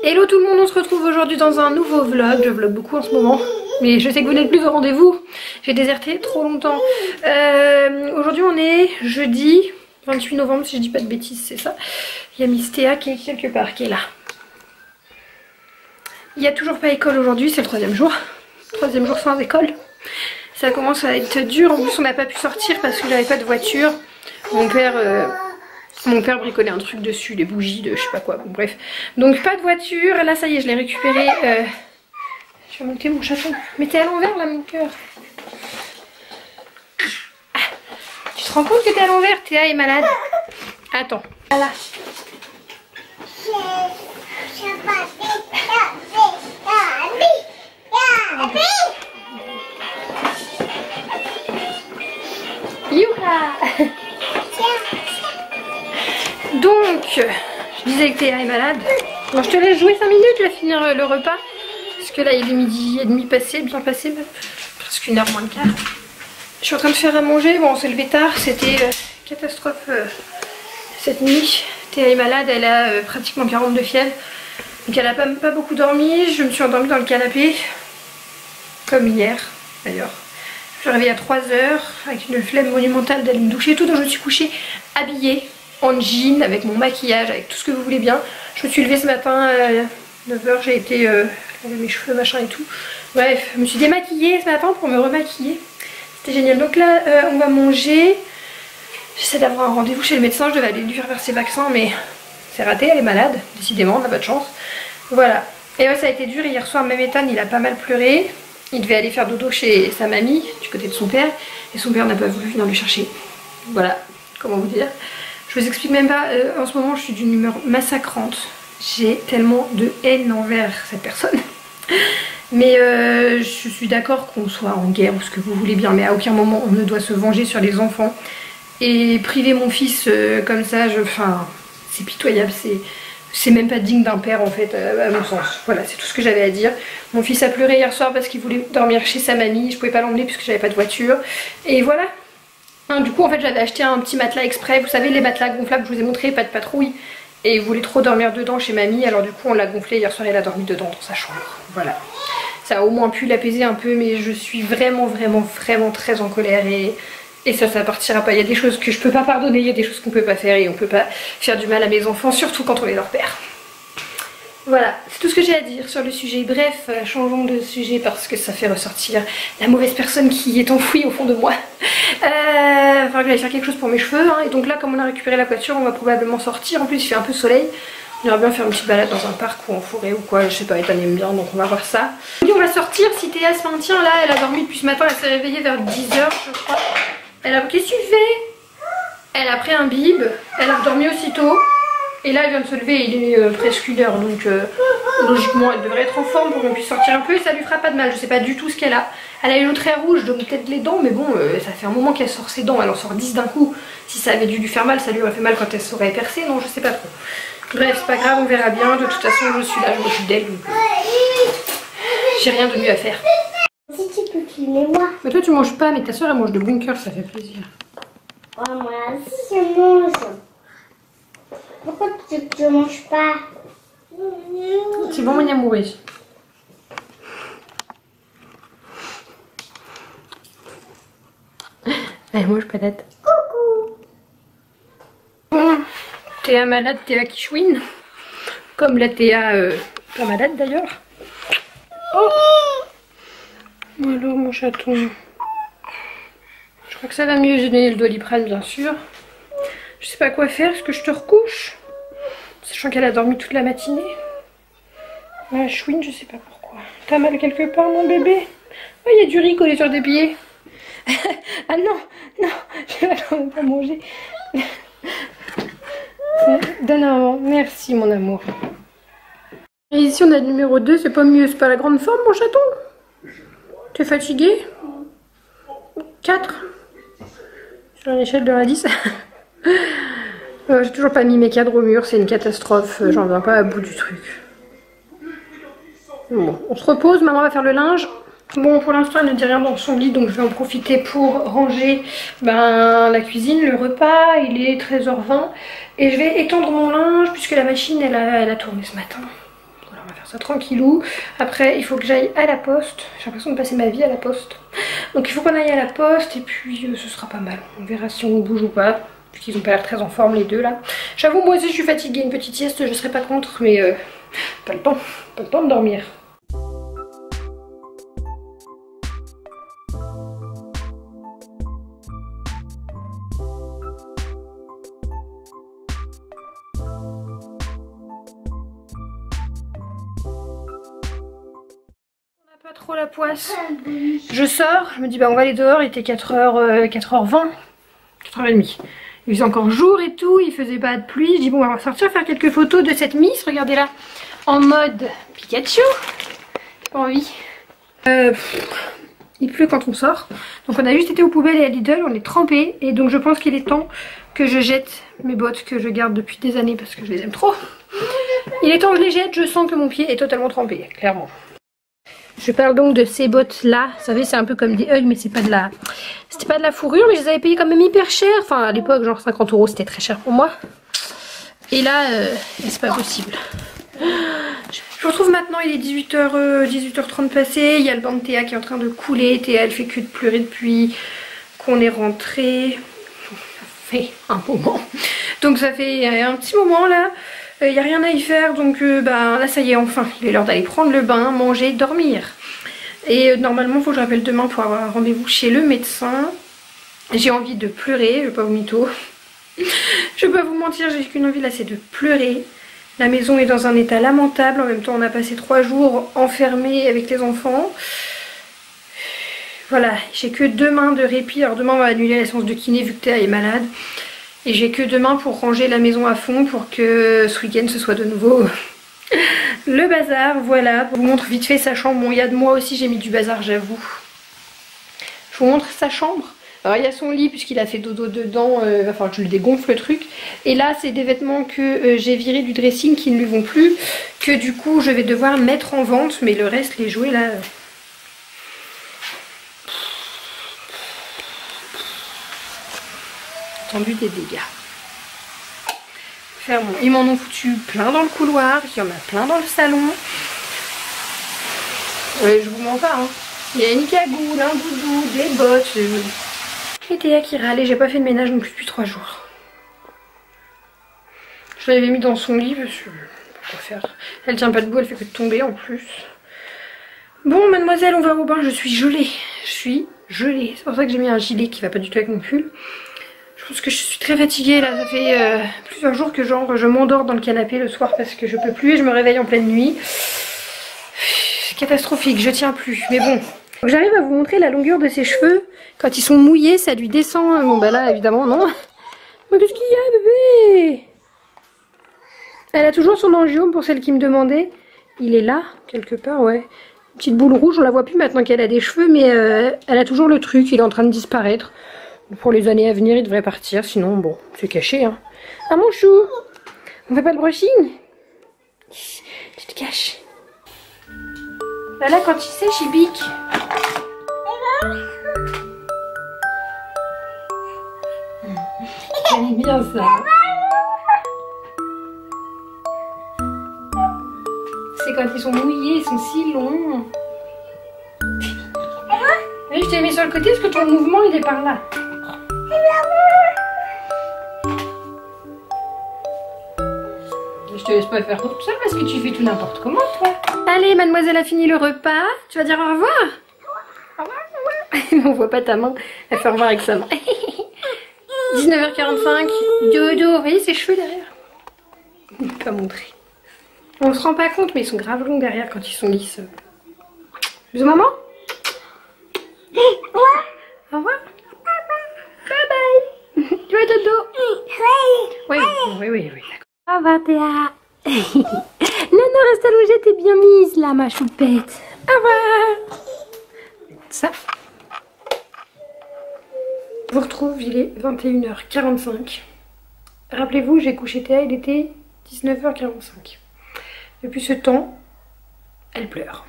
Hello tout le monde, on se retrouve aujourd'hui dans un nouveau vlog. Je vlog beaucoup en ce moment, mais je sais que vous n'êtes plus au rendez-vous. J'ai déserté trop longtemps. Aujourd'hui on est jeudi 28 novembre, si je dis pas de bêtises, c'est ça. Il y a Miss Théa qui est quelque part, qui est là. Il n'y a toujours pas école aujourd'hui, c'est le troisième jour. Troisième jour sans école. Ça commence à être dur, en plus on n'a pas pu sortir parce que j'avais pas de voiture. Mon père bricolait un truc dessus, des bougies de je sais pas quoi, bon bref. Donc pas de voiture, là ça y est je l'ai récupéré. Je vais monter mon chaton. Mais t'es à l'envers là mon cœur. Ah, tu te rends compte que t'es à l'envers? Théa est malade. Attends. Voilà. Youha. Donc, je disais que Théa est malade. Bon, je te laisse jouer 5 minutes, je vais finir le repas. Parce que là, il est midi et demi passé, bien passé, même. Presque 1h moins le quart. Je suis en train de faire à manger. Bon, on s'est levé tard, c'était catastrophe cette nuit. Théa est malade, elle a pratiquement 42 fièvre. Donc elle a pas beaucoup dormi. Je me suis endormie dans le canapé. Comme hier, d'ailleurs. Je suis réveillée à 3h avec une flemme monumentale d'aller me doucher et tout. Donc je me suis couchée habillée en jean, avec mon maquillage, avec tout ce que vous voulez bien. Je me suis levée ce matin à 9h, j'ai été laver mes cheveux, machin et tout. Bref, je me suis démaquillée ce matin pour me remaquiller. C'était génial. Donc là, on va manger. J'essaie d'avoir un rendez-vous chez le médecin. Je devais aller lui faire ses vaccins, mais c'est raté, elle est malade. Décidément, on n'a pas de chance. Voilà. Et ouais, ça a été dur. Hier soir, même Ethan, il a pas mal pleuré. Il devait aller faire dodo chez sa mamie, du côté de son père. Et son père n'a pas voulu venir le chercher. Voilà, comment vous dire. Je vous explique même pas, en ce moment je suis d'une humeur massacrante. J'ai tellement de haine envers cette personne. Mais je suis d'accord qu'on soit en guerre ou ce que vous voulez bien, mais à aucun moment on ne doit se venger sur les enfants. Et priver mon fils comme ça, enfin, c'est pitoyable, c'est même pas digne d'un père en fait, à mon sens. Voilà, c'est tout ce que j'avais à dire. Mon fils a pleuré hier soir parce qu'il voulait dormir chez sa mamie, je pouvais pas l'emmener puisque j'avais pas de voiture. Et voilà. Du coup en fait j'avais acheté un petit matelas exprès, vous savez les matelas gonflables, je vous ai montré, pas de patrouille. Et il voulait trop dormir dedans chez mamie, alors du coup on l'a gonflé, hier soir il a dormi dedans dans sa chambre. Voilà. Ça a au moins pu l'apaiser un peu, mais je suis vraiment très en colère et ça partira pas. Il y a des choses que je peux pas pardonner, il y a des choses qu'on peut pas faire et on peut pas faire du mal à mes enfants, surtout quand on est leur père. Voilà, c'est tout ce que j'ai à dire sur le sujet. Bref, changeons de sujet parce que ça fait ressortir la mauvaise personne qui est enfouie au fond de moi. Enfin, j'allais faire quelque chose pour mes cheveux, hein. Et donc là, comme on a récupéré la voiture, on va probablement sortir. En plus, il fait un peu soleil. On ira bien faire une petite balade dans un parc ou en forêt ou quoi. Je sais pas, Ethan aime bien, donc on va voir ça. Et on va sortir. Si Théa se maintient, là, elle a dormi depuis ce matin. Elle s'est réveillée vers 10h, je crois. Qu'est-ce que tu fais? Elle a pris un bib. Elle a dormi aussitôt. Et là elle vient de se lever, il est presque 1h, donc logiquement elle devrait être en forme pour qu'on puisse sortir un peu et ça lui fera pas de mal. Je sais pas du tout ce qu'elle a. Elle a une eau très rouge, donc peut-être les dents, mais bon, ça fait un moment qu'elle sort ses dents, elle en sort 10 d'un coup. Si ça avait dû lui faire mal, ça lui aurait fait mal quand elle s'aurait percée, non je sais pas trop. Bref, c'est pas grave, on verra bien. De toute façon je suis là, je m'occupe d'elle, donc j'ai rien de mieux à faire. Si tu peux filmer moi. Mais toi tu manges pas, mais ta soeur elle mange de bunker, ça fait plaisir. Oh moi aussi je mange. Pourquoi tu ne manges pas? C'est bon mon amoureux. Elle mange patate. Coucou. Bon, Théa malade, Théa qui chouine. Comme la Théa pas malade d'ailleurs. Oh. Alors mon chaton. Je crois que ça va mieux, j'ai donné le Doliprane bien sûr. Je sais pas quoi faire, est-ce que je te recouche? Sachant qu'elle a dormi toute la matinée. Ouais, chouine, je sais pas pourquoi. T'as mal quelque part mon bébé? Oh, il y a du riz collé sur des pieds. Ah non, non, je vais quand même pas manger. Donne un maman, merci mon amour. Et ici on a le numéro 2, c'est pas mieux, c'est pas la grande forme mon chaton? T'es fatigué? 4 sur une échelle de 1 à 10. J'ai toujours pas mis mes cadres au mur, c'est une catastrophe, j'en viens pas à bout du truc. Bon, on se repose, maman va faire le linge. Bon, pour l'instant, elle ne dit rien dans son lit, donc je vais en profiter pour ranger la cuisine, le repas. Il est 13h20 et je vais étendre mon linge puisque la machine, elle a tourné ce matin. Voilà, on va faire ça tranquillou. Après il faut que j'aille à la poste. J'ai l'impression de passer ma vie à la poste. Donc il faut qu'on aille à la poste et puis ce sera pas mal. On verra si on bouge ou pas. Vu qu'ils ont pas l'air très en forme les deux là. J'avoue moi aussi je suis fatiguée, une petite sieste je serais pas contre, mais pas le temps de dormir. Pas trop la poisse. Je sors, je me dis bah on va aller dehors, il était 4h20, 4h30. Il faisait encore jour et tout, il faisait pas de pluie. Je dis bon on va sortir faire quelques photos de cette Miss, regardez là, en mode Pikachu. J'ai pas envie. Il pleut quand on sort. Donc on a juste été aux poubelles et à Lidl, on est trempés. Et donc je pense qu'il est temps que je jette mes bottes que je garde depuis des années parce que je les aime trop. Il est temps que je les jette, je sens que mon pied est totalement trempé, clairement. Je parle donc de ces bottes là, vous savez c'est un peu comme des Hugg mais c'est pas de la... C'était pas de la fourrure mais je les avais payées quand même hyper cher. Enfin à l'époque genre 50 € c'était très cher pour moi. Et là c'est pas possible. Je vous retrouve maintenant, il est 18h30 passé, il y a le banc de Théa qui est en train de couler. Théa elle fait que de pleurer depuis qu'on est rentré. Ça fait un moment. Donc ça fait un petit moment là. Il n'y a rien à y faire donc bah, là ça y est enfin il est l'heure d'aller prendre le bain, manger, dormir. Et normalement il faut que je rappelle demain pour avoir un rendez-vous chez le médecin. J'ai envie de pleurer, je vais pas vous mytho. Je vais pas vous mentir, j'ai qu'une envie là c'est de pleurer. La maison est dans un état lamentable, en même temps on a passé 3 jours enfermés avec les enfants. Voilà, j'ai que demain de répit, alors demain on va annuler la séance de kiné vu que Théa est malade. Et j'ai que demain pour ranger la maison à fond pour que ce week-end ce soit de nouveau le bazar. Voilà, je vous montre vite fait sa chambre. Bon, il y a de moi aussi j'ai mis du bazar j'avoue. Je vous montre sa chambre. Alors il y a son lit puisqu'il a fait dodo dedans, il va falloir que je le dégonfle le truc. Et là c'est des vêtements que j'ai virés du dressing qui ne lui vont plus. Que du coup je vais devoir mettre en vente. Mais le reste, les jouets là... Tendu des dégâts. Bon, ils m'en ont foutu plein dans le couloir, il y en a plein dans le salon. Je vous mens pas hein. Il y a une cagoule, un doudou, des bottes. Et Théa qui râlait, j'ai pas fait de ménage non plus depuis 3 jours. Je l'avais mis dans son lit parce que pourquoi faire. Elle tient pas debout, elle fait que de tomber en plus. Bon mademoiselle, on va au bain, je suis gelée. Je suis gelée. C'est pour ça que j'ai mis un gilet qui va pas du tout avec mon pull. Je pense que je suis très fatiguée là, ça fait plusieurs jours que genre je m'endors dans le canapé le soir parce que je peux plus et je me réveille en pleine nuit. C'est catastrophique, je tiens plus, mais bon. J'arrive à vous montrer la longueur de ses cheveux. Quand ils sont mouillés, ça lui descend. Bon bah là évidemment non. Mais qu'est-ce qu'il y a bébé? Elle a toujours son angiome pour celle qui me demandait. Il est là, quelque part, ouais. Une petite boule rouge, on la voit plus maintenant qu'elle a des cheveux, mais elle a toujours le truc, il est en train de disparaître. Pour les années à venir, il devrait partir, sinon, bon, c'est caché, hein. Ah, mon chou, on fait pas le brushing? Tu te caches. Bah là, quand il sèche, il pique. J'aime bien ça. C'est quand ils sont mouillés, ils sont si longs. Oui, je t'ai mis sur le côté parce que ton mouvement, il est par là. Je te laisse pas faire toute seule parce que tu fais tout n'importe comment toi. Allez, mademoiselle a fini le repas. Tu vas dire au revoir? Au revoir, au revoir. On voit pas ta main. Elle fait au revoir avec sa main. 19h45. Dodo. Vous voyez ses cheveux derrière? Je ne peux pas montrer. On se rend pas compte mais ils sont grave longs derrière quand ils sont lisses. Bisous maman. Au revoir. Bye bye. Tu vas dodo? Oui, oui. Au revoir Théa. Non, reste allongée, t'es bien mise là ma choupette. Au revoir. Ça. Je vous retrouve, il est 21h45. Rappelez-vous, j'ai couché Théa, il était 19h45. Depuis ce temps, elle pleure.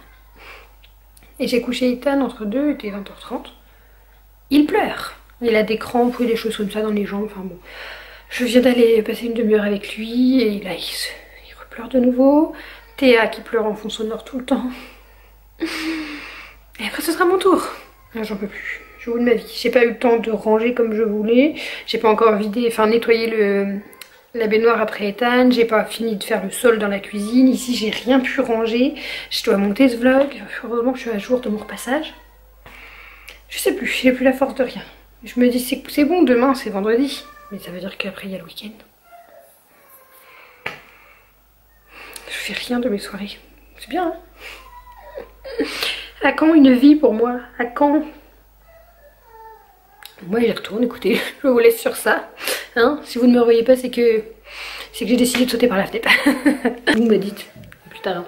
Et j'ai couché Ethan entre 2 et 20h30. Il pleure. Il a des crampes ou des choses comme ça dans les jambes. Enfin bon. Je viens d'aller passer une demi-heure avec lui et là il repleure de nouveau. Théa qui pleure en fond sonore tout le temps. Et après ce sera mon tour. Ah, j'en peux plus. Je vous de ma vie. J'ai pas eu le temps de ranger comme je voulais. J'ai pas encore vidé, enfin nettoyé la baignoire après Ethan. J'ai pas fini de faire le sol dans la cuisine. Ici j'ai rien pu ranger. Je dois monter ce vlog. Heureusement que je suis à jour de mon repassage. Je sais plus, j'ai plus la force de rien. Je me dis c'est bon, demain c'est vendredi. Mais ça veut dire qu'après il y a le week-end. Je fais rien de mes soirées. C'est bien, hein? À quand une vie pour moi? À quand? Moi j'y retourne, écoutez, je vous laisse sur ça. Hein, si vous ne me voyez pas, c'est que j'ai décidé de sauter par la fenêtre. Vous me dites, plus tard.